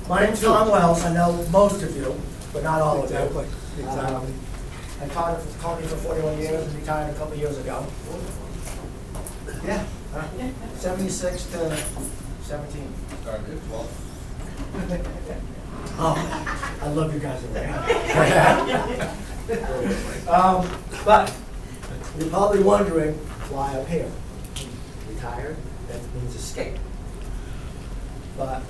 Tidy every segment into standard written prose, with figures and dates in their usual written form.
My name's Tom Wells. I know most of you, but not all of you. Exactly. I taught at Coney for 41 years and retired a couple of years ago. Yeah, 76 to 17. Started at 12. Oh, I love you guys over there. But you're probably wondering why I'm here. Retired, that means escape. But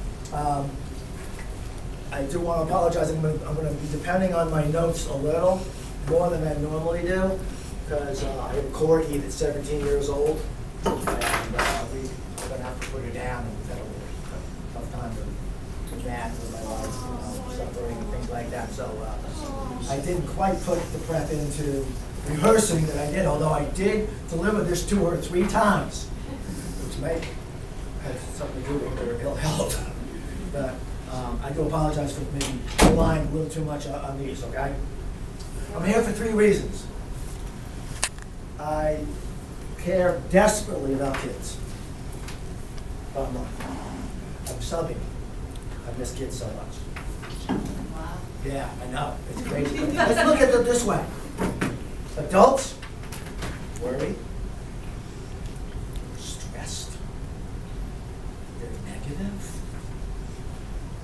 I do want to apologize. I'm going to be depending on my notes a little more than I normally do, because I have a corgi that's 17 years old, and we're going to have to put her down. And we've had a tough time with that, with my wife, suffering and things like that. So I didn't quite put the prep into rehearsing that I did, although I did deliver this to her 3 times, which may have something to do with her ill health. But I do apologize for maybe relying a little too much on these, okay? I'm here for 3 reasons. I care desperately about kids. Bottom line. I'm subbing. I miss kids so much. Wow. Yeah, I know. It's crazy. Let's look at it this way. Adults, worry, stressed, they're negative.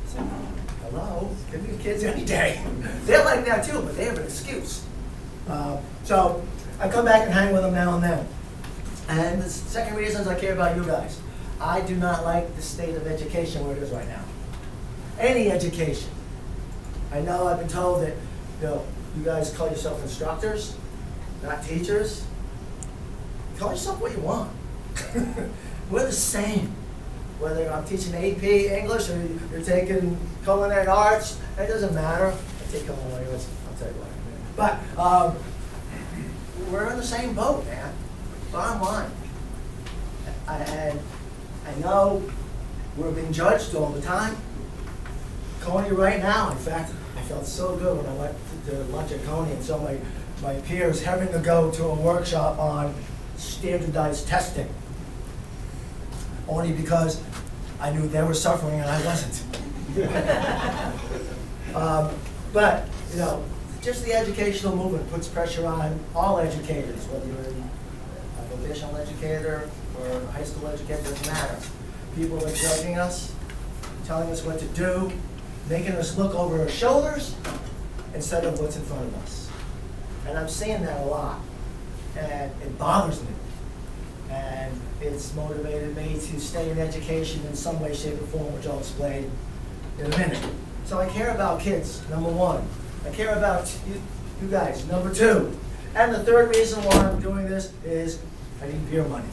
So, hello, give me kids any day. They're like that too, but they have an excuse. So I come back and hang with them now and then. And the second reason is I care about you guys. I do not like the state of education where it is right now. Any education. I know I've been told that, you guys call yourself instructors, not teachers. Call yourself what you want. We're the same. Whether I'm teaching AP English or you're taking culinary arts, it doesn't matter. I take culinary arts, I'll tell you what. But we're in the same boat, man. Bottom line. And I know we're being judged all the time. Coney right now, in fact, I felt so good when I went to lunch at Coney and saw my peers having to go to a workshop on standardized testing. Only because I knew they were suffering and I wasn't. But, just the educational movement puts pressure on all educators, whether you're a vocational educator or a high school educator, doesn't matter. People are judging us, telling us what to do, making us look over our shoulders instead of what's in front of us. And I'm seeing that a lot, and it bothers me. And it's motivated me to stay in education in some way, shape, or form, which I'll explain in a minute. So I care about kids, number 1. I care about you guys, number 2. And the third reason why I'm doing this is I need beer money.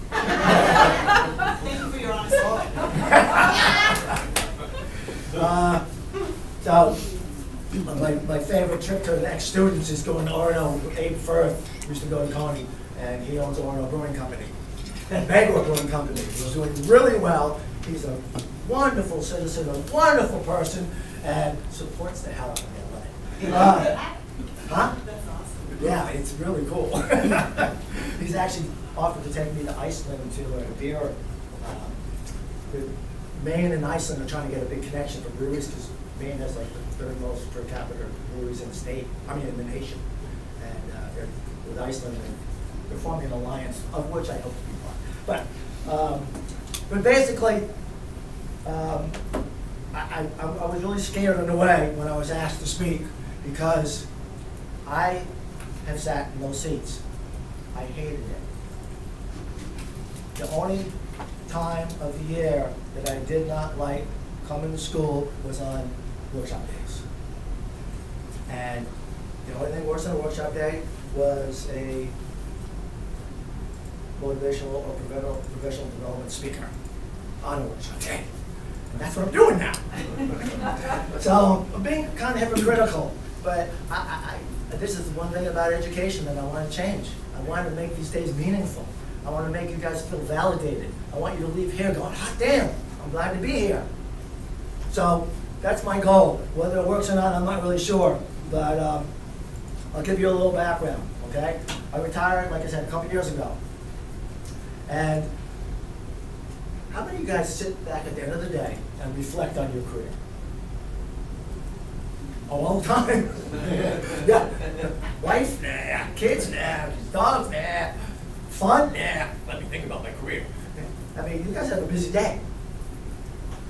Thank you for your honesty. So my favorite trip to the ex-students is going to Orono. Abe Firth used to go to Coney, and he owns Orono Brewing Company. And Meager Brewing Company. He's doing really well. He's a wonderful citizen, a wonderful person, and supports the hell out of me. Huh? That's awesome. Yeah, it's really cool. He's actually offered to take me to Iceland to a beer. Maine and Iceland are trying to get a big connection for breweries because Maine has like the 3rd most per capita breweries in the state, in the nation. And with Iceland, they're forming an alliance, of which I hope to be part. But basically, I was really scared in a way when I was asked to speak because I have sat in those seats. I hated it. The only time of the year that I did not like coming to school was on workshop days. And the only thing worse than a workshop day was a motivational or professional development speaker on a workshop day. And that's what I'm doing now. So I'm being kind of hypocritical, but this is the one thing about education that I want to change. I want to make these days meaningful. I want to make you guys feel validated. I want you to leave here going, hot damn, I'm glad to be here. So that's my goal. Whether it works or not, I'm not really sure. But I'll give you a little background, okay? I retired, like I said, a couple years ago. And how many of you guys sit back at the end of the day and reflect on your career? all the time. Yeah, wife, nah, kids, nah, dogs, nah, fun, nah. Let me think about my career. I mean, you guys have a busy day.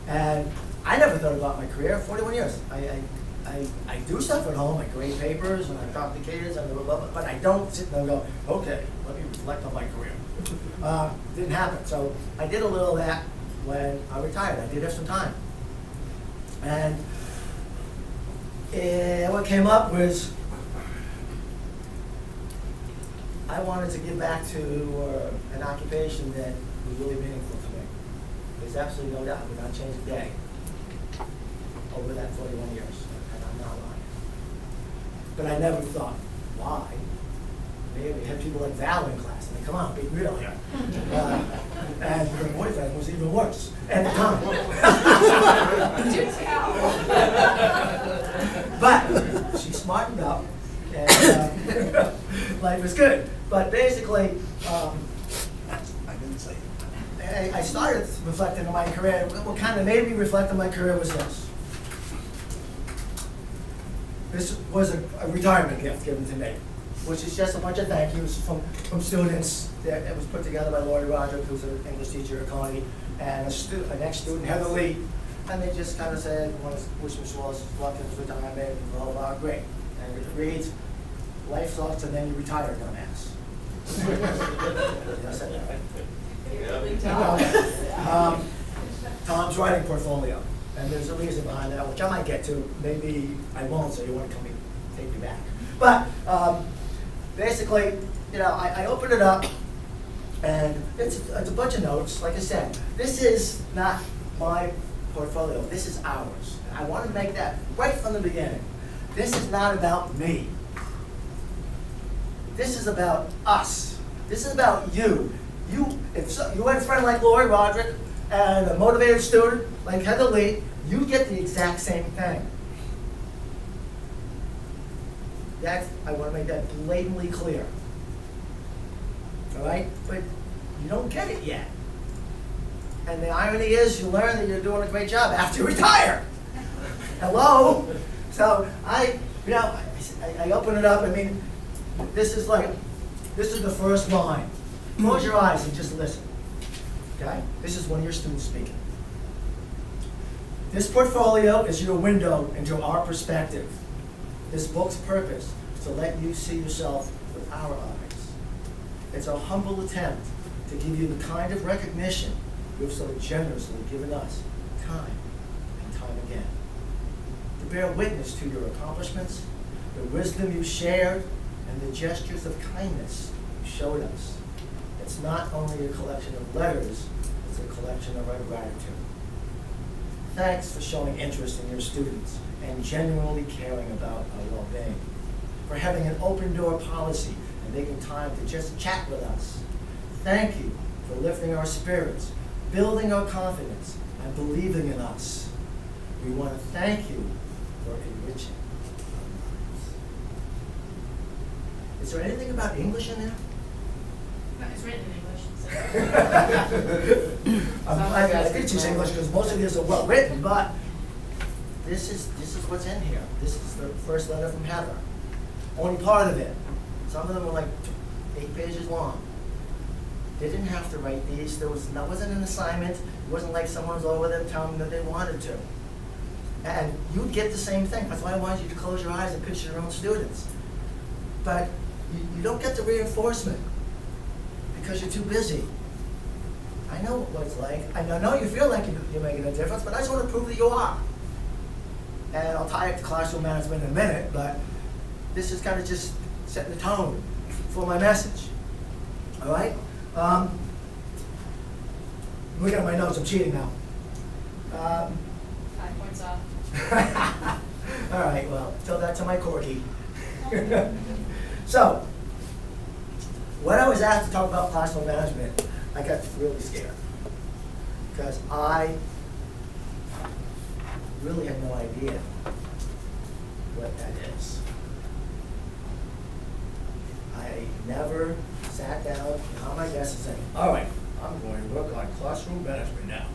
And I never thought about my career, 41 years. I do stuff at home, I grade papers, and I talk to kids, and blah, blah, blah, but I don't sit there and go, okay, let me reflect on my career. Didn't happen. So I did a little of that when I retired. I did have some time. And what came up was I wanted to give back to an occupation that was really meaningful to me. There's absolutely no doubt I would not change a day over that 41 years, and I'm not lying. But I never thought, why? Maybe we had people like Val in class. I mean, come on, be real here. And her boyfriend was even worse at the time. Do tell. But she smartened up, and life was good. But basically, I didn't say it. I started reflecting on my career. What kind of made me reflect on my career was this. This was a retirement gift given to me, which is just a bunch of thank yous from students. It was put together by Lori Roderick, who's an English teacher at Coney, and an ex-student, Heather Lee. And they just kind of said, want to wish Miss Wallace luck in his retirement, and blah, blah, blah, great. And it reads, life sucks and then you retire, dumbass. Did I say that right? Tom's writing portfolio, and there's a reason behind that, which I might get to. Maybe I won't, so you want to come and take me back. But basically, I opened it up, and it's a bunch of notes. Like I said, this is not my portfolio. This is ours. I want to make that right from the beginning. This is not about me. This is about us. This is about you. If you had a friend like Lori Roderick and a motivated student like Heather Lee, you get the exact same thing. I want to make that blatantly clear. All right? But you don't get it yet. And the irony is you learn that you're doing a great job after you retire. Hello? So I open it up. I mean, this is the first line. Close your eyes and just listen. Okay? This is one of your students speaking. This portfolio is your window into our perspective. This book's purpose is to let you see yourself with our eyes. It's a humble attempt to give you the kind of recognition you've so generously given us time and time again. To bear witness to your accomplishments, the wisdom you shared, and the gestures of kindness you showed us. It's not only a collection of letters, it's a collection of our gratitude. Thanks for showing interest in your students and genuinely caring about our well-being. For having an open door policy and making time to just chat with us. Thank you for lifting our spirits, building our confidence, and believing in us. We want to thank you for enriching our lives. Is there anything about English in there? No, it's written in English. I did choose English because most of these are well written, but this is what's in here. This is the first letter from Heather. Only part of it. Some of them are like 8 pages long. They didn't have to write these. That wasn't an assignment. It wasn't like someone was over them telling them that they wanted to. And you'd get the same thing. That's why I wanted you to close your eyes and picture your own students. But you don't get the reinforcement because you're too busy. I know what it's like. I know you feel like you're making a difference, but I just want to prove that you are. And I'll tie it to classroom management in a minute, but this is kind of just setting the tone for my message. All right? Look at my notes. I'm cheating now. 5 points off. All right, well, tell that to my corgi. So, when I was asked to talk about classroom management, I got really scared because I really had no idea what that is. I never sat down on my desk and said, all right, I'm going to work on classroom management now.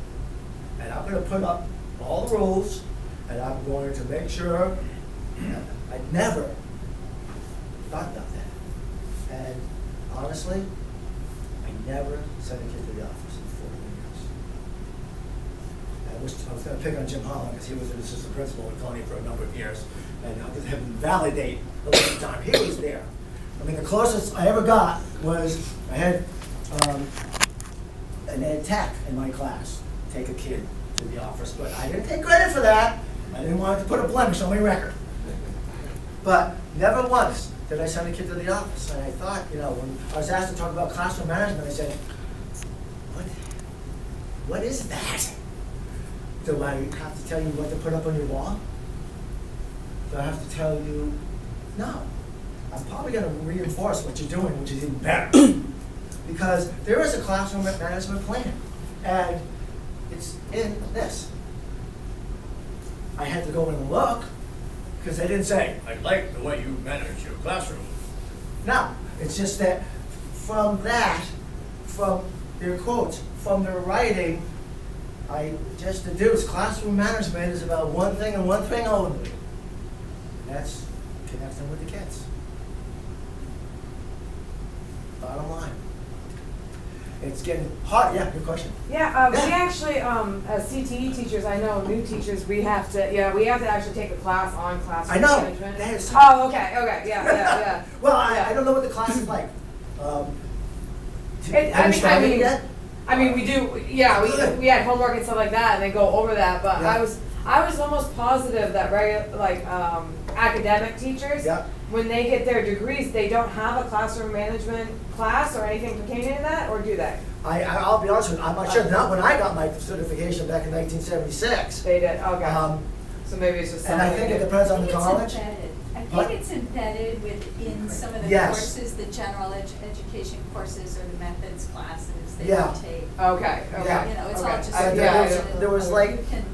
And I'm going to put up all the rules, and I'm going to make sure I never thought about that. And honestly, I never sent a kid to the office in 40 years. I was going to pick on Jim Holland because he was an assistant principal with Tony for a number of years. And I could have him validate the length of time he was there. I mean, the closest I ever got was I had an ed tech in my class take a kid to the office, but I didn't take credit for that. I didn't want to put a blemish on my record. But never once did I send a kid to the office. And I thought, when I was asked to talk about classroom management, I said, what is that? Do I have to tell you what to put up on your wall? Do I have to tell you, no. I'm probably going to reinforce what you're doing, which is even better. Because there is a classroom management plan. And it's in this. I had to go in and look, because they didn't say, I like the way you manage your classroom. No, it's just that from their quotes, from their writing, I just deduced classroom management is about one thing and one thing only. And that's connecting with the kids. Bottom line. It's getting hard. Yeah, good question. Yeah, we actually, as CTE teachers, I know new teachers, we have to actually take a class on classroom management. That is yeah. Well, Yeah. I don't know what the class is like. Have I you started mean, yet? I mean, we do. Yeah, Good. we had homework and stuff like that, and they go over that. But Yeah. I was almost positive that academic teachers, Yeah. when they get their degrees, they don't have a classroom management class or anything pertaining to that, or do they? I'll be honest with you, I'm not sure. Not when I got my certification back in 1976. They did. Okay. Um, So maybe it's just and I something. think it depends on the college. I What? think it's embedded within some of the Yes. courses, the general education courses or the methods classes that Yeah. you take. Okay. Yeah. You know, it's Okay. all just. There was like. You can-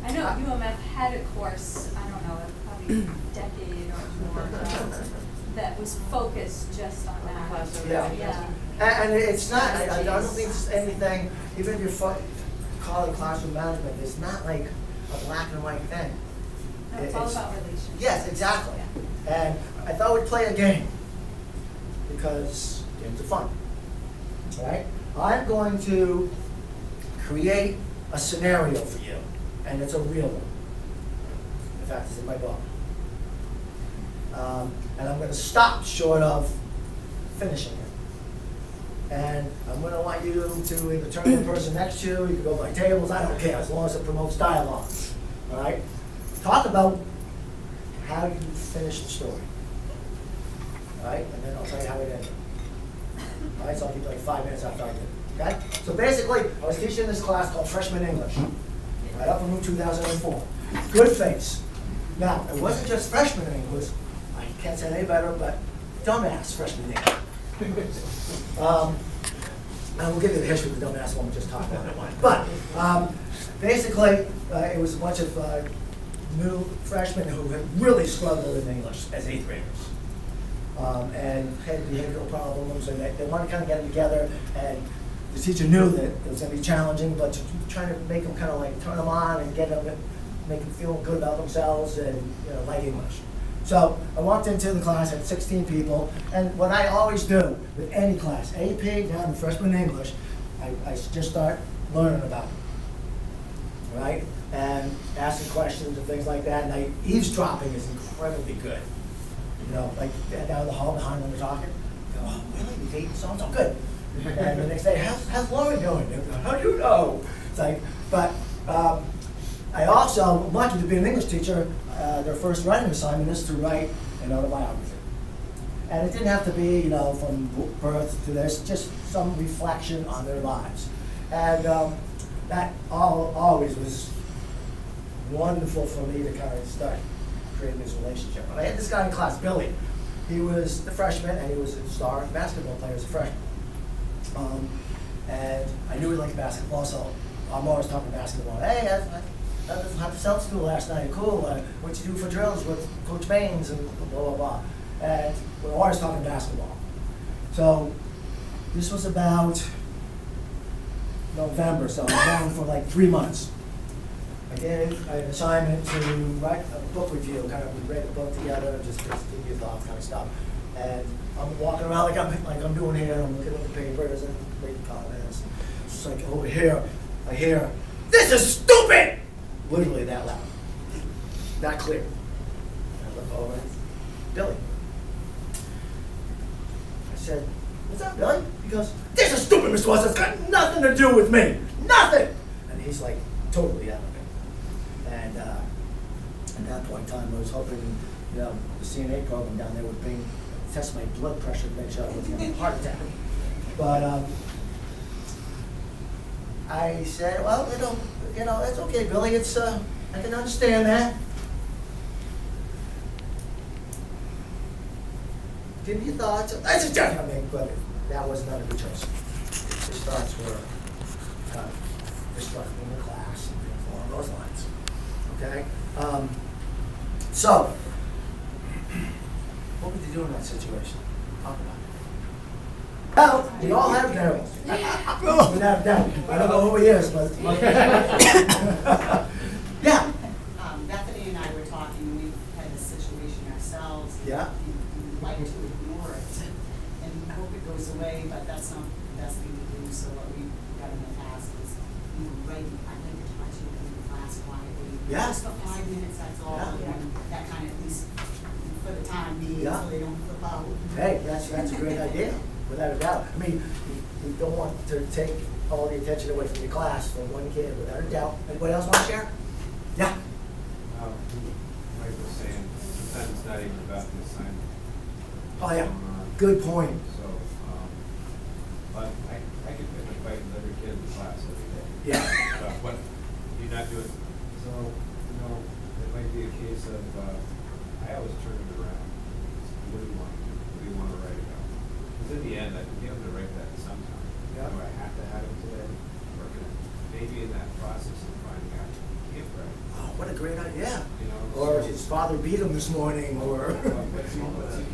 I know UMF had a course, I don't know, probably a decade or more ago, that was focused just on that. Classroom Yeah. management. Yeah. And it's not, I don't think it's anything, even if you call it classroom management, it's not like a black and white thing. No, it's all about relationships. Yes, exactly. Yeah. And I thought we'd play a game, because games are fun, right? I'm going to create a scenario for you, and it's a real one. In fact, it's in my book. And I'm going to stop short of finishing it. And I'm going to want you to either turn to the person next to you, you can go by tables, I don't care, as long as it promotes dialogue. All right? Talk about how you finish the story. All right? And then I'll tell you how it ended. All right? So I'll give you like 5 minutes after I did it. Okay? So basically, I was teaching this class called Freshman English, right up in Route 2004. Good face. Now, it wasn't just freshman English. I can't say it any better, but dumbass freshman English. And we'll give you the history of the dumbass one we just talked about. But basically, it was a bunch of new freshmen who had really struggled in English as 8th graders. And had behavioral problems, and they wanted to kind of get them together. And the teacher knew that it was going to be challenging, but trying to make them kind of like turn them on and get them, make them feel good about themselves and like English. So I walked into the class, had 16 people, and what I always do with any class, AP down to freshman English, I just start learning about it, right? And asking questions and things like that, and eavesdropping is incredibly good. Like down the hall behind when they're talking, go, oh, really? You dating so-and-so? Good. And the next day, how's Lauren doing? How do you know? It's like, but I also, I'm lucky to be an English teacher. Their first writing assignment is to write an autobiography. And it didn't have to be, from birth to this, just some reflection on their lives. And that always was wonderful for me to kind of start creating this relationship. And I had this guy in class, Billy. He was the freshman, and he was a star basketball player as a freshman. And I knew he liked basketball, so I'm always talking basketball. Hey, I was at the South School last night. Cool. What'd you do for drills with Coach Baines and blah, blah, blah. And we're always talking basketball. So this was about November, so I was gone for like 3 months. I gave an assignment to write a book review, kind of, we read the book together, just give you thoughts kind of stuff. And I'm walking around like I'm doing here, and I'm looking at the papers and making comments. It's just like over here, I hear, "This is stupid!" Literally that loud, that clear. And I look over, Billy. I said, "What's up, Billy?" He goes, "This is stupid, Mr. Watson. It's got nothing to do with me. Nothing!" And he's like totally out of it. And at that point in time, I was hoping, the CNA program down there would test my blood pressure to make sure I wasn't going to have a heart attack. But I said, "Well, it's okay, Billy. It's I can understand that. Give me your thoughts." I just but that was not a good choice. His thoughts were destructive in the class and things along those lines. Okay? So, what would you do in that situation? Talk about it. Well, we all have devils. Without a doubt. I don't know who he is, but. Yeah. Bethany and I were talking, and we've had this situation ourselves. Yeah. We like to ignore it and hope it goes away, but that's not the best thing to do. So what we've done in the past is, I'd like to talk to you in the class quietly. Yeah. Just for 5 minutes, that's all. Yeah. And that kind of, at least for the time being, Yeah. so they don't flip out. Hey, that's a great idea, without a doubt. I mean, you don't want to take all the attention away from your class from one kid, without a doubt. Anybody else want to share? Yeah. Mike was saying, sometimes it's not even about the assignment. Oh, yeah. Good point. So, but I could pick a fight with every kid in the class every day. Yeah. But what you're not doing, so, it might be a case of, I always turn it around. What do you want to do? What do you want to write about? Because in the end, I can be able to write that sometime. Yeah. Do I have to have it today? Or can I, maybe in that process of finding out, I can't write. Oh, what a great idea. You know, Or so- his father beat him this morning, or. What's he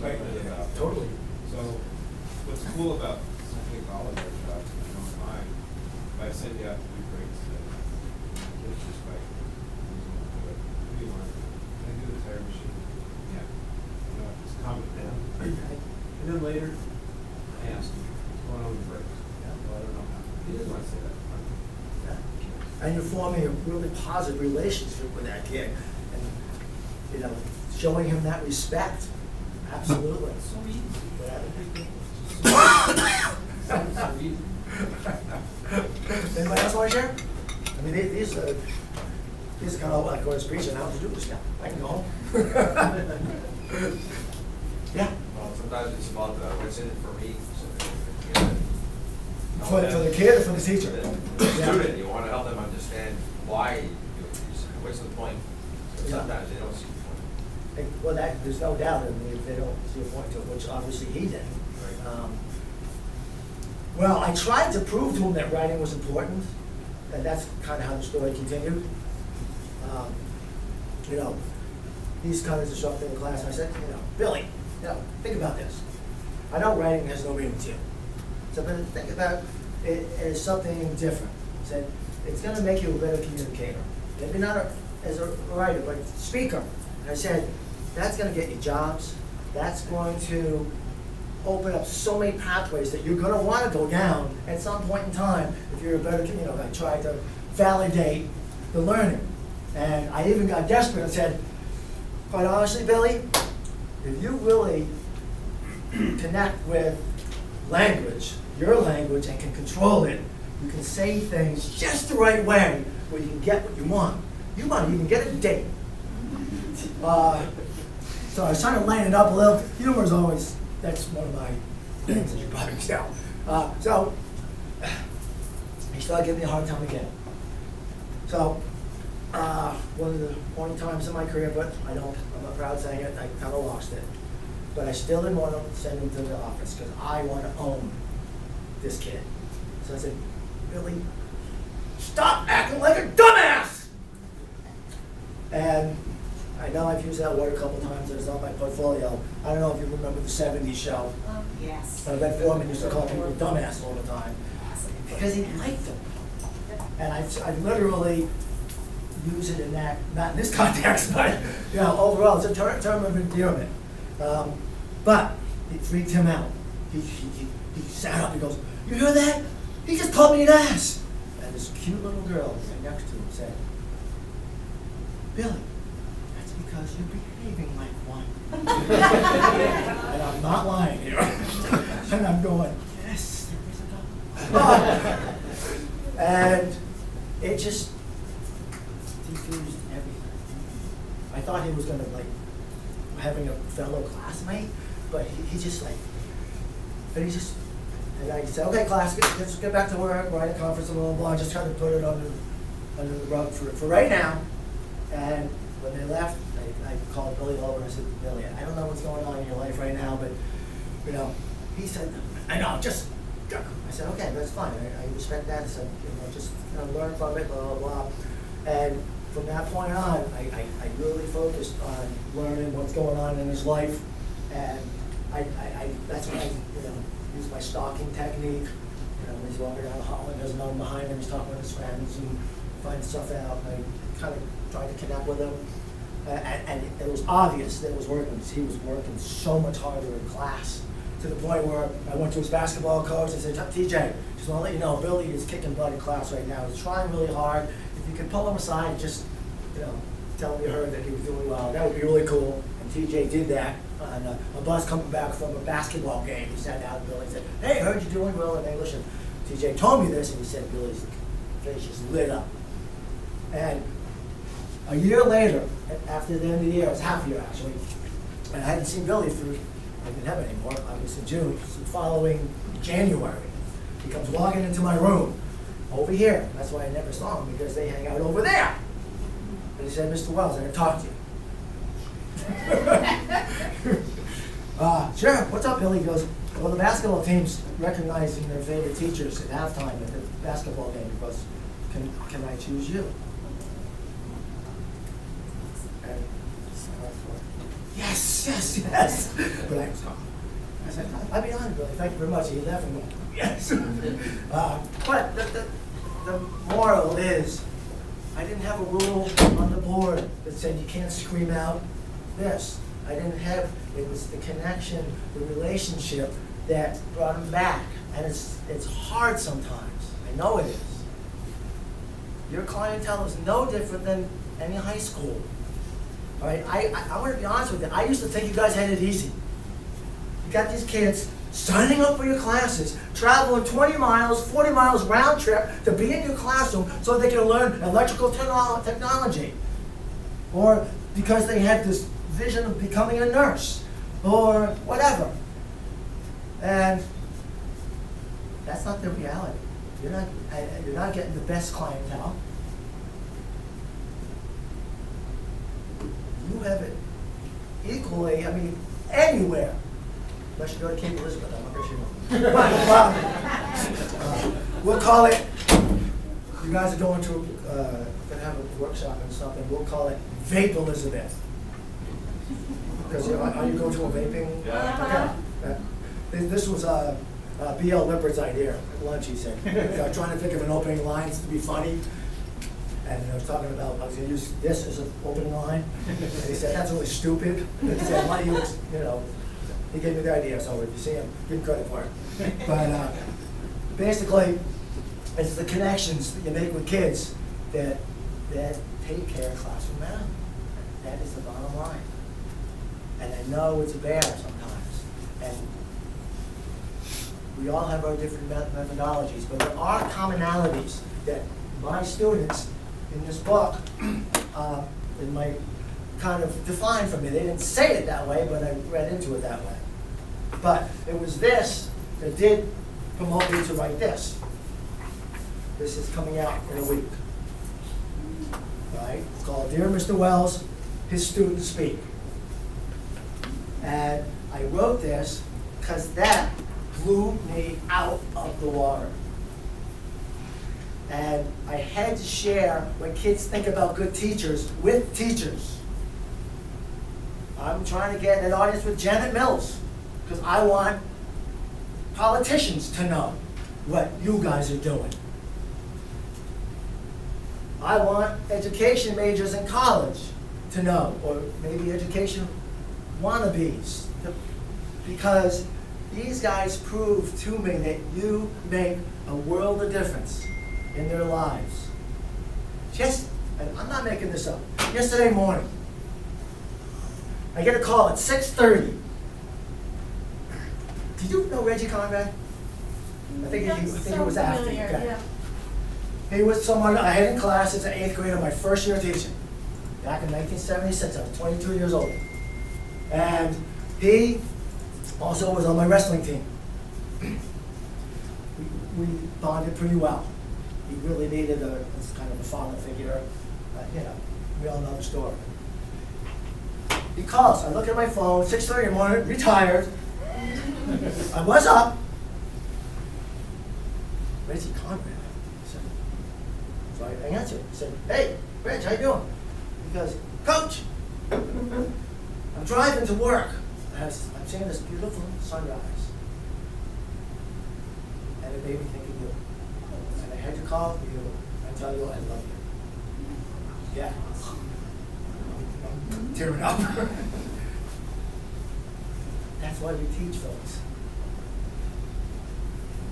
fighting about? Totally. So, what's cool about something college our jobs, if you don't mind, if I send you out to do breaks, kids just fight. What do you want? Can I do the tire machine? Yeah. Just calm it down. And then later, I ask him, what's going on with the brakes? Yeah, well, I don't know how. He doesn't want to say that. And you're forming a really positive relationship with that kid, and showing him that respect. Absolutely. So easy. So easy. Anybody else want to share? I mean, these are kind of like going preaching how to do this now. I can go home. Yeah. Well, sometimes it's about what's in it for me. For the kid or for the teacher? The student, you want to help them understand why you do these, what's the point? Yeah. Sometimes they don't see the point. Well, there's no doubt, if they don't see a point to it, which obviously he did. Right. Well, I tried to prove to him that writing was important, and that's kind of how the story continued. He's kind of disrupting the class, and I said, "Billy, think about this. I know writing has no meaning to you. So, but think about it as something different." I said, "It's going to make you a better communicator. Maybe not as a writer, but speaker." And I said, "That's going to get you jobs. That's going to open up so many pathways that you're going to want to go down at some point in time if you're a better, I tried to validate the learning. And I even got desperate and said, quite honestly, Billy, if you really connect with language, your language, and can control it, you can say things just the right way where you can get what you want. You might even get a date." So I was trying to line it up a little. Humor is always, that's one of my things, as you probably can tell. So he started giving me a hard time again. So one of the only times in my career, but I'm not proud of saying it, I kind of lost it. But I still didn't want to send him to the office because I want to own this kid. So I said, "Billy, stop acting like a dumbass!" And I know I've used that word a couple times, it's on my portfolio. I don't know if you remember the 70s show. Yes. Red Foreman used to call people dumbass all the time because he liked them. And I literally use it in that, not in this context, but, you know, overall, it's a term of endearment. But it freaked him out. He sat up, he goes, "You hear that? He just called me an ass." And this cute little girl right next to him said, "Billy, that's because you're behaving like one." And I'm not lying here. And I'm going, yes, there is a God. And it just diffused everything. I thought he was gonna like having a fellow classmate, but he just like, and he just, and I said, "Okay, class, let's get back to work, write a conference, blah, blah, blah." I just tried to put it under the rug for right now. And when they left, I called Billy over and I said, "Billy, I don't know what's going on in your life right now, but, you know," he said, "I know, just go." I said, "Okay, that's fine, I respect that." I said, "Just learn from it, blah, blah, blah." And from that point on, I really focused on learning what's going on in his life. And that's when I, use my stalking technique. When he's walking down the hall and there's no one behind him, he's talking with his friends and finding stuff out. And I kind of tried to connect with him. And it was obvious that it was working. He was working so much harder in class, to the point where I went to his basketball coach and said, "TJ, just want to let you know, Billy is kicking butt in class right now. He's trying really hard. If you could pull him aside and just, tell him you heard that he was doing well, that would be really cool." And TJ did that on a bus coming back from a basketball game. He sat down with Billy and said, "Hey, I heard you're doing well in English." And TJ told me this, and he said Billy's face just lit up. And a year later, after the end of the year, it was half a year actually, and I hadn't seen Billy through, I didn't have it anymore, obviously June. So the following January, he comes walking into my room, over here. That's why I never saw him, because they hang out over there. And he said, "Mr. Wells, I gotta talk to you." Sure, what's up, Billy? He goes, "Well, the basketball team's recognizing their favorite teachers at halftime at the basketball game, because can I choose you?" And yes. But I said, "I'll be honest, Billy, thank you very much." He laughed at me. Yes. But the moral is, I didn't have a rule on the board that said you can't scream out this. I didn't have, it was the connection, the relationship that brought him back. And it's hard sometimes. I know it is. Your clientele is no different than any high school. All right, I want to be honest with you. I used to think you guys had it easy. You got these kids signing up for your classes, traveling 20 miles, 40 miles round trip to be in your classroom so they can learn electrical technology. Or because they had this vision of becoming a nurse, or whatever. And that's not the reality. You're not getting the best clientele. You have it equally, anywhere. Unless you go to Cape Elizabeth, I'm not sure. We'll call it, you guys are going to have a workshop and something, we'll call it Vape Elizabeth. Because are you going to a vaping? Yeah. Okay. This was B.L. Lippard's idea at lunch, he said. Trying to think of an opening line to be funny. And I was talking about, I was going to use this as an opening line. And he said, "That's really stupid." And he said, "Why do you, he gave me the idea, so if you see him, give him credit for it. But basically, it's the connections that you make with kids that take care of classroom management. That is the bottom line. And I know it's a bear sometimes. And we all have our different methodologies, but there are commonalities that my students in this book, in my kind of define for me. They didn't say it that way, but I read into it that way. But it was this that did promote me to write this. This is coming out in a week. Right? It's called Dear Mr. Wells, His Students Speak. And I wrote this because that blew me out of the water. And I had to share when kids think about good teachers with teachers. I'm trying to get an audience with Janet Mills because I want politicians to know what you guys are doing. I want education majors in college to know, or maybe education wannabes, because these guys prove to me that you make a world of difference in their lives. And I'm not making this up, yesterday morning, I get a call at 6:30. Did you know Reggie Conrad? I think he was after you. Okay. He was someone I had in class as an 8th grader, my first year teaching. Back in 1976, I was 22 years old. And he also was on my wrestling team. We bonded pretty well. He really needed this kind of a father figure. We all know the story. He calls, I look at my phone, 6:30 in the morning, retired. I was up. Reggie Conrad. So I answered. I said, hey, Reg, how you doing? He goes, Coach, I'm driving to work. I'm seeing this beautiful sunrise. And it made me think of you. And I had to call you and tell you I love you. Yeah. I'm tearing up. That's why we teach, folks.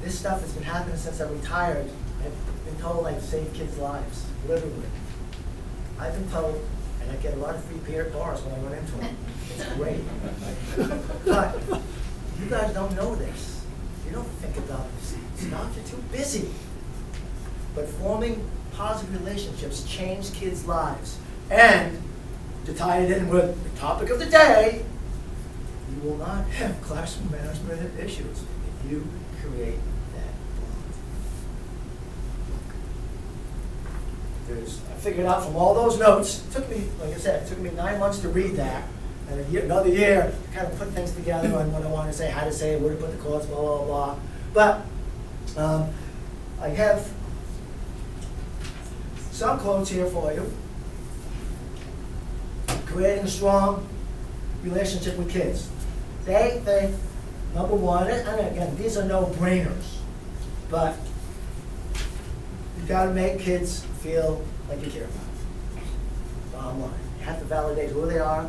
This stuff has been happening since I retired. I've been told I've saved kids' lives, literally. I've been told, and I get a lot of free beer at bars when I run into them. It's great. But you guys don't know this. You don't think about this stuff. You're too busy. But forming positive relationships change kids' lives. And to tie it in with the topic of the day, you will not have classroom management issues if you create that bond. I figured out from all those notes, it took me, like I said, it took me 9 months to read that, and another year to kind of put things together on what I wanted to say, how to say it, where to put the quotes, blah, blah, blah. But I have some quotes here for you. Creating a strong relationship with kids. They think, number one, and again, these are no-brainers, but you gotta make kids feel like you care about them. Bottom line. You have to validate who they are.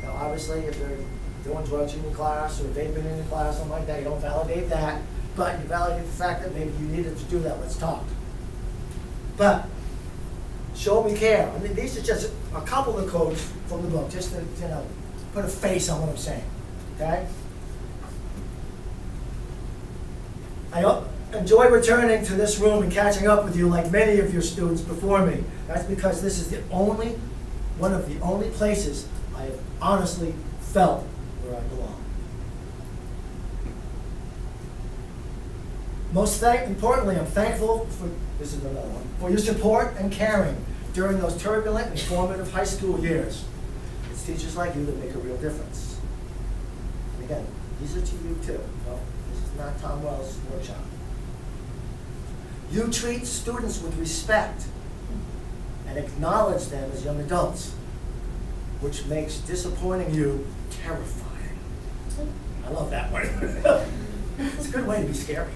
Now, obviously, if they're doing drugs in your class, or if they've been in your class, something like that, you don't validate that, but you validate the fact that maybe you needed to do that. Let's talk. But show me care. I mean, these are just a couple of quotes from the book, just to, put a face on what I'm saying, okay? I enjoy returning to this room and catching up with you like many of your students before me. That's because this is one of the only places I have honestly felt where I belong. Most importantly, I'm thankful for, this is another one, for your support and caring during those turbulent and formative high school years. It's teachers like you that make a real difference. And again, these are to you too. No, this is not Tom Wells' workshop. You treat students with respect and acknowledge them as young adults, which makes disappointing you terrifying. I love that one. It's a good way to be scary.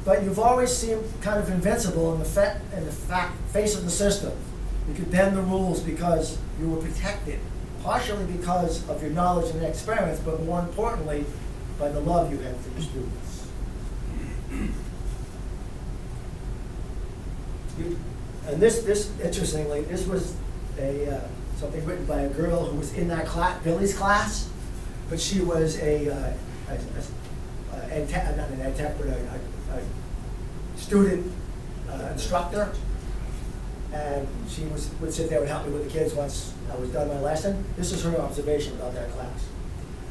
But you've always seemed kind of invincible in the face of the system. You could bend the rules because you were protected, partially because of your knowledge and experience, but more importantly, by the love you have for your students. And this interestingly, this was something written by a girl who was in that class, Billy's class, but she was a student instructor, and she would sit there and help me with the kids once I was done my lesson. This is her observation about that class.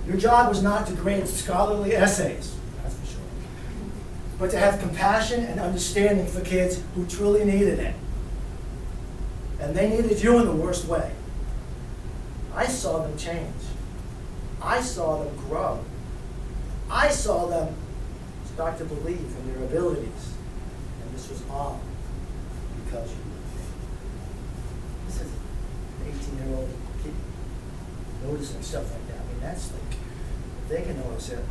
Your job was not to grade scholarly essays, that's for sure, but to have compassion and understanding for kids who truly needed it. And they needed you in the worst way. I saw them change. I saw them grow. I saw them start to believe in their abilities. And this was all because you were there. This is an 18-year-old kid noticing stuff like that. I mean, that's like, if they can notice it,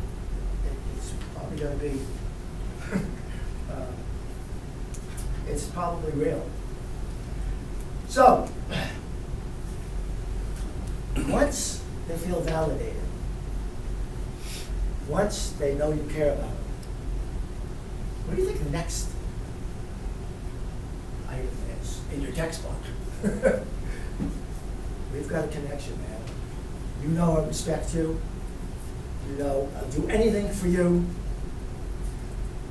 it's probably going to be It's probably real. So, once they feel validated, once they know you care about them, what do you think the next item is in your textbook? We've got a connection, man. You know I respect you. You know I'll do anything for you.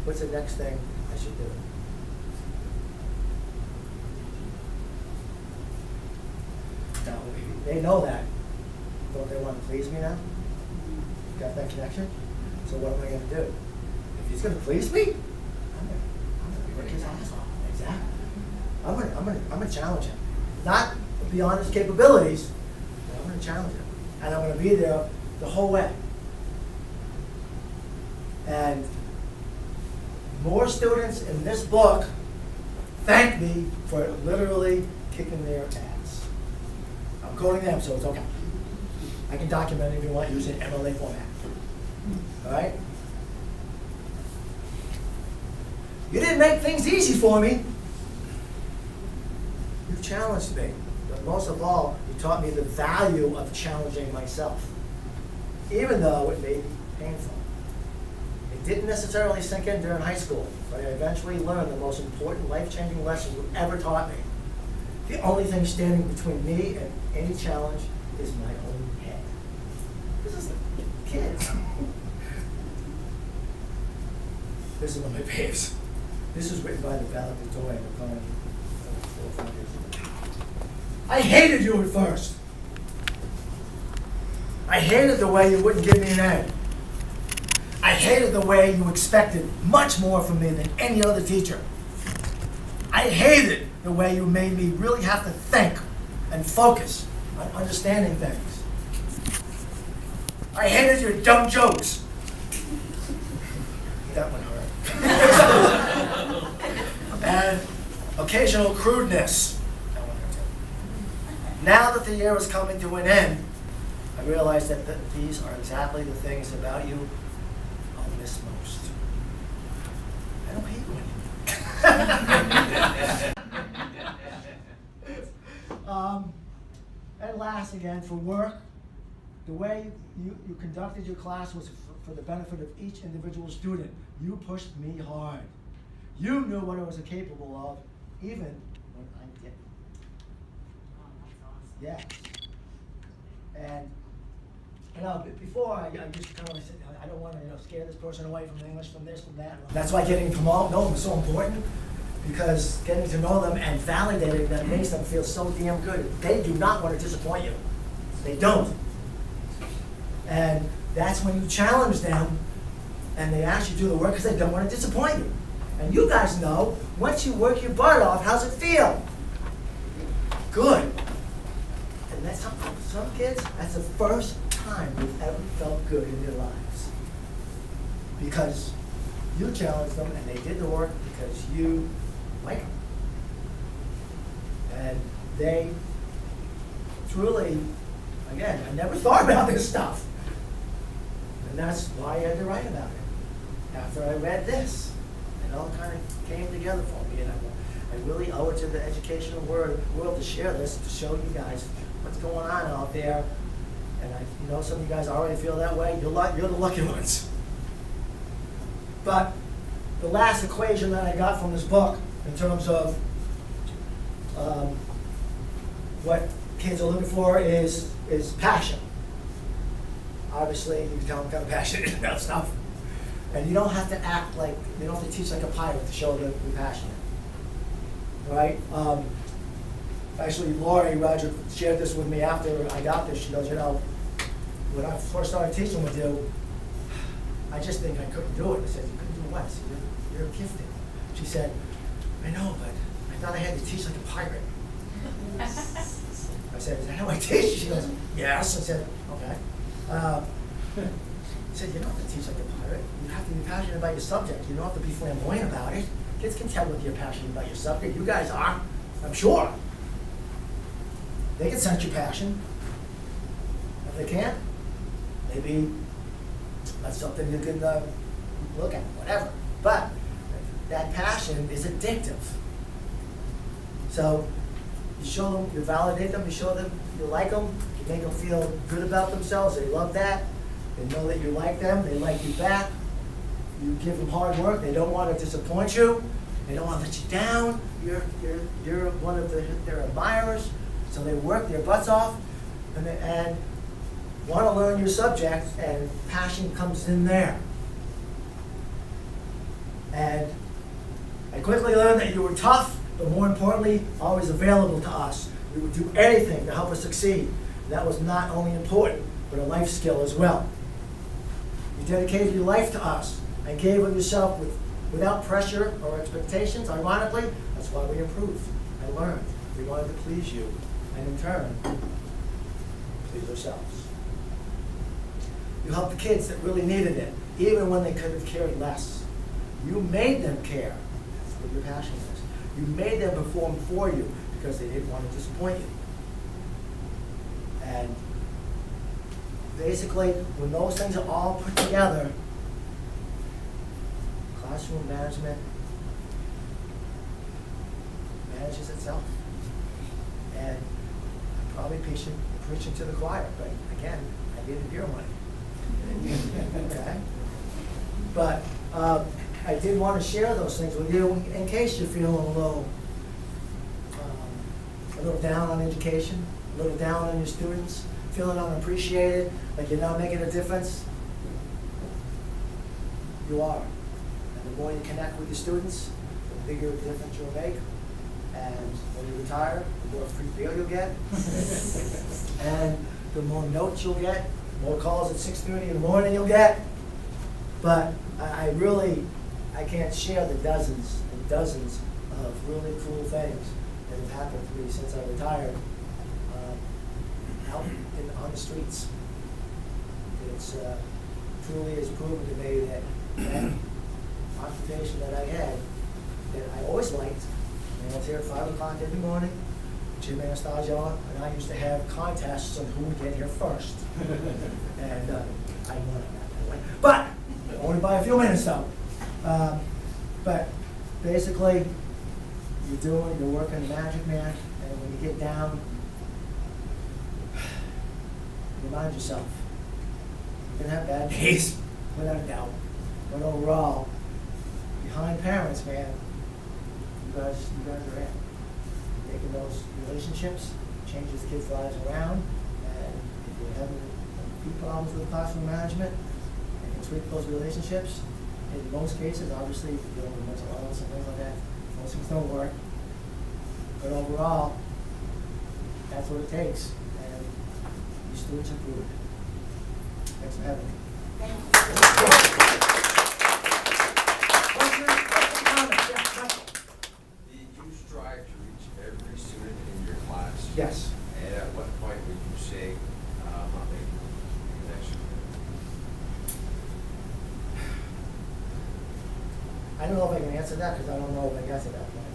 What's the next thing I should do? Now, they know that. Don't they want to please me now? Got that connection? So what am I going to do? If he's going to please me, I'm going to work his ass off. Exactly. I'm going to challenge him. Not beyond his capabilities, but I'm going to challenge him. And I'm going to be there the whole way. And more students in this book thank me for literally kicking their ass. I'm quoting them, so it's okay. I can document it if you want using MLA format. All right? You didn't make things easy for me. You challenged me. But most of all, you taught me the value of challenging myself, even though it may be painful. It didn't necessarily sink in during high school, but I eventually learned the most important life-changing lesson you ever taught me. The only thing standing between me and any challenge is my own head. This is a kid. This is one of my faves. This is written by the valedictorian of Conan 4 or 5 years ago. I hated you at first. I hated the way you wouldn't give me an A. I hated the way you expected much more from me than any other teacher. I hated the way you made me really have to think and focus on understanding things. I hated your dumb jokes. That one hurt. And occasional crudeness. That one hurt too. Now that the year is coming to an end, I realize that these are exactly the things about you I'll miss most. I don't hate you anymore. And last again, for work, the way you conducted your class was for the benefit of each individual student. You pushed me hard. You knew what I was capable of, even when I didn't. Oh, that's awesome. Yeah. And before I just kind of said, I don't want to scare this person away from English, from this, from that. That's why getting to know them is so important, because getting to know them and validating them makes them feel so damn good. They do not want to disappoint you. They don't. And that's when you challenge them and they actually do the work because they don't want to disappoint you. And you guys know, once you work your butt off, how's it feel? Good. And that's some kids, that's the first time they've ever felt good in their lives. Because you challenged them and they did the work because you like them. And they truly, again, I never thought about this stuff. And that's why I had to write about it. After I read this, it all kind of came together for me. And I really owe it to the educational world to share this, to show you guys what's going on out there. And some of you guys already feel that way. You're the lucky ones. But the last equation that I got from this book, in terms of what kids are looking for, is passion. Obviously, you can tell them kind of passionate about stuff. And you don't have to act like, you don't have to teach like a pirate to show that you're passionate. Right? Actually, Lori Roger shared this with me after I got this. She goes, when I first started teaching with you, I just think I couldn't do it. I said, you couldn't do what? I said, you're gifted. She said, I know, but I thought I had to teach like a pirate. I said, is that how I teach? She goes, yes. I said, okay. She said, you don't have to teach like a pirate. You have to be passionate about your subject. You don't have to be flamboyant about it. Kids can tell whether you're passionate about your subject. You guys are, I'm sure. They can sense your passion. If they can't, maybe that's something you can look at, whatever. But that passion is addictive. So you show them, you validate them, you show them you like them, you make them feel good about themselves, they love that, they know that you like them, they like you back. You give them hard work, they don't want to disappoint you, they don't want to let you down, you're one of their admirers, so they work their butts off and want to learn your subject, and passion comes in there. And I quickly learned that you were tough, but more importantly, always available to us. You would do anything to help us succeed. That was not only important, but a life skill as well. You dedicated your life to us and gave of yourself without pressure or expectations. Ironically, that's why we improved and learned. We wanted to please you, and in turn, please ourselves. You helped the kids that really needed it, even when they could have cared less. You made them care. That's what your passion is. You made them perform for you because they didn't want to disappoint you. And basically, when those things are all put together, classroom management manages itself. And I'm probably preaching to the choir, but again, I needed your money. Okay? But I did want to share those things with you in case you're feeling a little down on education, a little down on your students, feeling unappreciated, like you're not making a difference. You are. And the more you connect with your students, the bigger difference you'll make. And when you retire, the more free beer you'll get. And the more notes you'll get, more calls at 6:30 in the morning you'll get. But I can't share the dozens and dozens of really cool things that have happened to me since I retired out on the streets. It's truly has proven to me that occupation that I had, that I always liked. I was here at 5 o'clock every morning, Jim Anastasio and I used to have contests on who would get here first. And I won on that way. But only by a few minutes though. But basically, you're working magic, man, and when you get down, remind yourself, you're gonna have bad days, without a doubt. But overall, behind parents, man, you guys are in. Taking those relationships, changes kids' lives around, and if you're having a few problems with classroom management, and you tweak those relationships, in most cases, obviously, if you're dealing with mental illness and things like that, most things don't work. But overall, that's what it takes, and these students are good. Thanks for having me. Did you strive to reach every student in your class? Yes. And at what point would you say, I'm not making the connection? I don't know if I can answer that, because I don't know if I got to that point.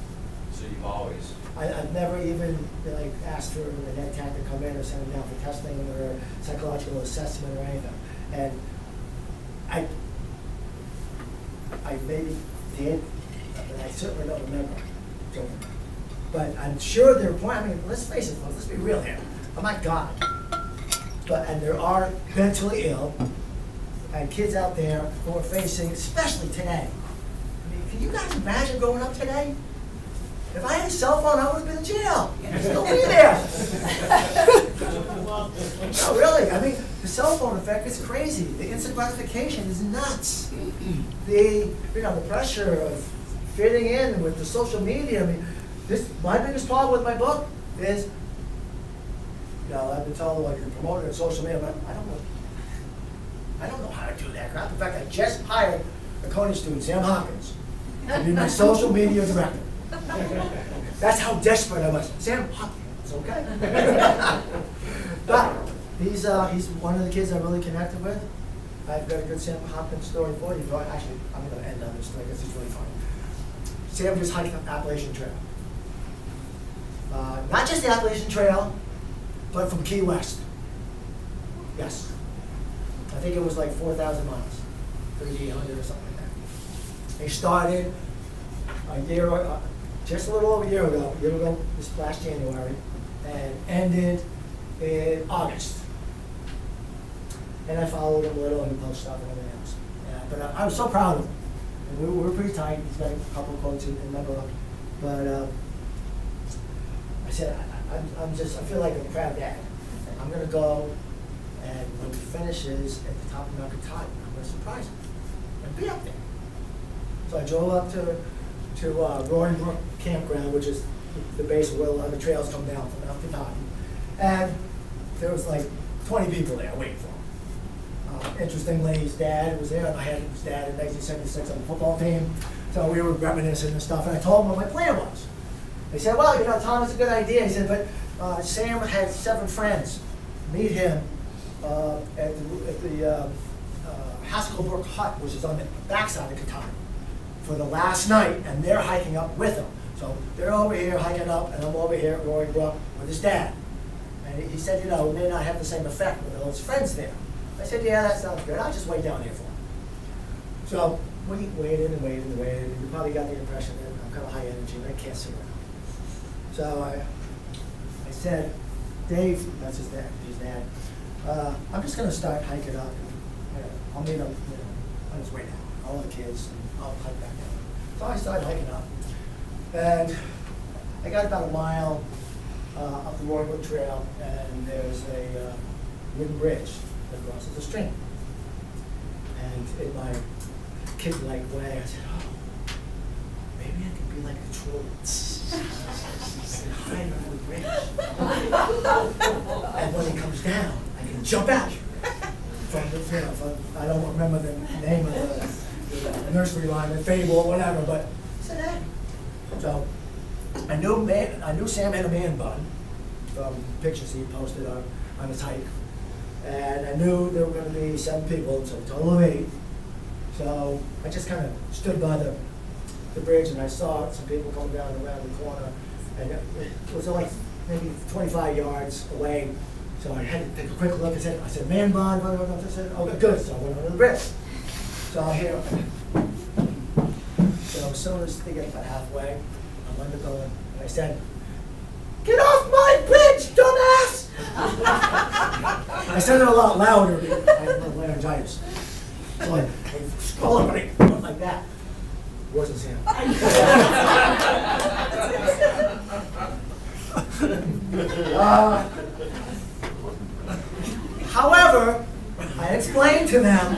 So you've always, I've never even asked for an ed tech to come in or send them down for testing or psychological assessment or anything. And I maybe did, but I certainly don't remember. But I'm sure there are points, I mean, let's face it, folks, let's be real here. I'm not God. And there are mentally ill and kids out there who are facing, especially today. I mean, can you guys imagine growing up today? If I had a cell phone, I would have been in jail. I'd still be there. No, really. I mean, the cell phone effect is crazy. The instant gratification is nuts. The pressure of fitting in with the social media. I mean, my biggest problem with my book is, I've been told like you're promoting on social media, but I don't know how to do that crap. In fact, I just hired a Coney student, Sam Hopkins, to be my social media director. That's how desperate I was. Sam Hopkins, okay? But he's one of the kids I really connected with. I've got a good Sam Hopkins story for you. Actually, I'm going to end on this story because it's really funny. Sam just hiked the Appalachian Trail. Not just the Appalachian Trail, but from Key West. Yes. I think it was like 4,000 miles, 3,800 or something like that. He started just a little over a year ago, this last January, and ended in August. And I followed him a little and post stuff and everything else. But I was so proud of him. And we were pretty tight. He's got a couple of quotes in remember. But I said, I feel like a proud dad. I'm going to go, and when he finishes at the top of Mount Katahdin, I'm going to surprise him and be up there. So I drove up to Roaring Brook Campground, which is the base where the trails come down from Mount Katahdin. And there was like 20 people there waiting for him. Interestingly, his dad was there, and I had his dad in 1976 on the football team. So we were reminiscing and stuff, and I told him what my plan was. He said, well, Tom, it's a good idea. He said, but Sam had 7 friends meet him at the Haskell Brook Hut, which is on the backside of Katahdin, for the last night, and they're hiking up with him. So they're over here hiking up, and I'm over here at Roaring Brook with his dad. And he said, it may not have the same effect with those friends there. I said, yeah, that sounds good. I'll just wait down here for him. So we waited and waited and waited, and you probably got the impression that I'm kind of high energy and I can't sit around. So I said, Dave, that's his dad, I'm just going to start hiking up. And, I'll meet him on his way down, all the kids, and I'll hike back down. So I started hiking up. And I got about a mile up the Roaring Brook Trail, and there's a wooden bridge that crosses the stream. And in my kid-like way, I said, oh, maybe I could be like the trolls. Hide under the bridge. And when he comes down, I can jump out from the I don't remember the name of the nursery rhyme, the fable or whatever, but I said, hey. So I knew Sam had a man bun from pictures he posted on his hike. And I knew there were going to be 7 people, so a total of 8. So I just kind of stood by the bridge, and I saw some people coming down around the corner, and it was like maybe 25 yards away. So I had to take a quick look. I said, man bun, I said, oh, good. So I went under the bridge. So I hear, so as soon as they get about halfway, I'm undergoing, and I said, get off my bridge, dumbass! I said it a lot louder because I have laryngitis. So I scroll up and I went like that. It wasn't Sam. However, I explained to them,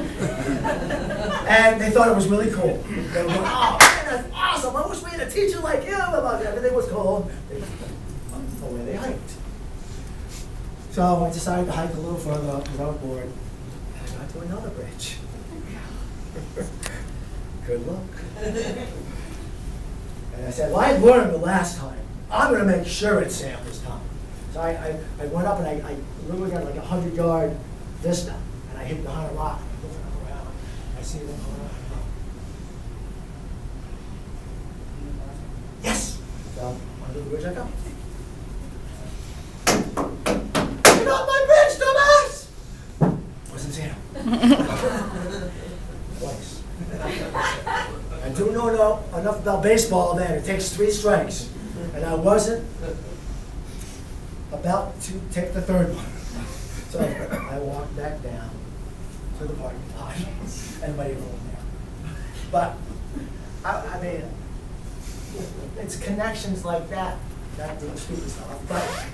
and they thought it was really cool. They were going, oh, man, that's awesome. I wish we had a teacher like you. Everything was cool. Away they hiked. So I decided to hike a little further up because I was bored. And I got to another bridge. Good luck. And I said, well, I learned the last time. I'm going to make sure it's Sam this time. So I went up and I literally got like a 100-yard vista. And I hid behind a rock. I'm looking around. I see them coming up. Yes! So under the bridge I go. Get off my bridge, dumbass! Wasn't Sam. Twice. I do know enough about baseball that it takes 3 strikes. And I wasn't about to take the 3rd one. So I walked back down to the parking lot and waited for him there. But, I mean, it's connections like that, not the stupid stuff, but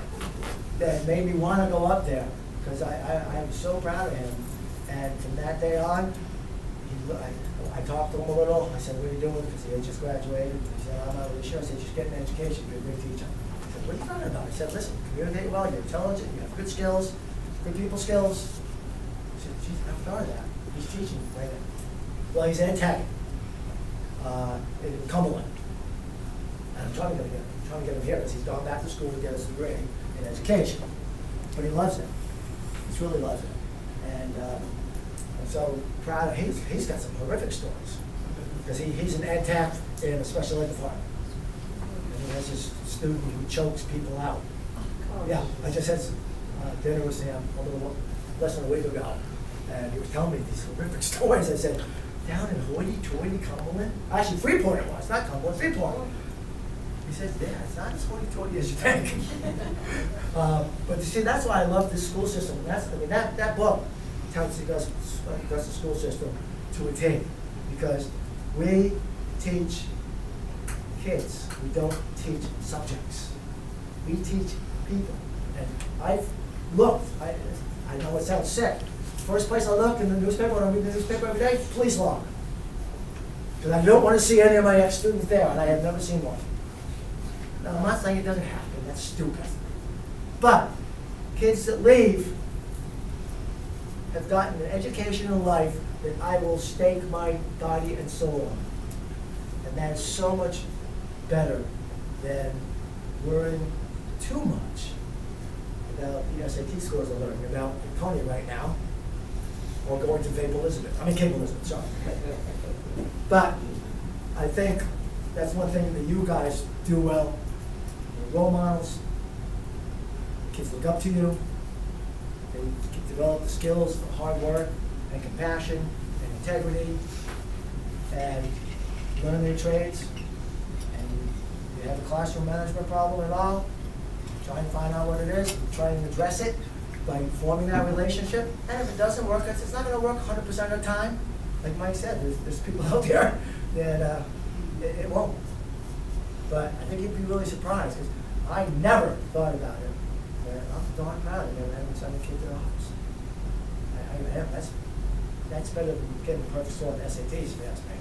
that made me want to go up there because I'm so proud of him. And from that day on, I talked to him a little. I said, what are you doing? Because he had just graduated. He said, I'm not really sure. I said, just get an education. You're a great teacher. I said, what are you talking about? I said, listen, communicate well. You're intelligent. You have good skills, good people skills. I said, geez, I thought of that. He's teaching right now. Well, he's in tech in Cumberland. And I'm trying to get him here because he's gone back to school to get his degree in education. But he loves it. He really loves it. And I'm so proud of him. He's got some horrific stories. Because he's an ed tech in a special ed department. And he has this student who chokes people out. Yeah, I just had dinner with Sam a little less than a week ago. And he was telling me these horrific stories. I said, down in hoity-toity Cumberland, actually Freeport it was, not Cumberland, Freeport. He said, yeah, it's not as hoity-toity as you think. But you see, that's why I love this school system. That book touts the Augusta school system to a T, because we teach kids, we don't teach subjects. We teach people. And I've looked, I know it sounds sick. First place I look in the newspaper, when I read the newspaper every day, police log. Because I don't want to see any of my ex-students there, and I have never seen one. Now, I'm not saying it doesn't happen, that's stupid. But kids that leave have gotten an education in life that I will stake my body and soul on. And that is so much better than worrying too much about the SAT scores I'm learning about in Tony right now, or going to Cape Elizabeth, sorry. But I think that's one thing that you guys do well. You're role models. Kids look up to you. They develop the skills of hard work and compassion and integrity and learn their trades. And you have a classroom management problem at all, try and find out what it is, try and address it by forming that relationship. And if it doesn't work, it's not going to work 100% of the time. Like Mike said, there's people out there that it won't. But I think you'd be really surprised, because I never thought about it. And I'm darn proud of never having sent a kid to the office. I am. That's better than getting the perfect score on the SATs, if you ask me.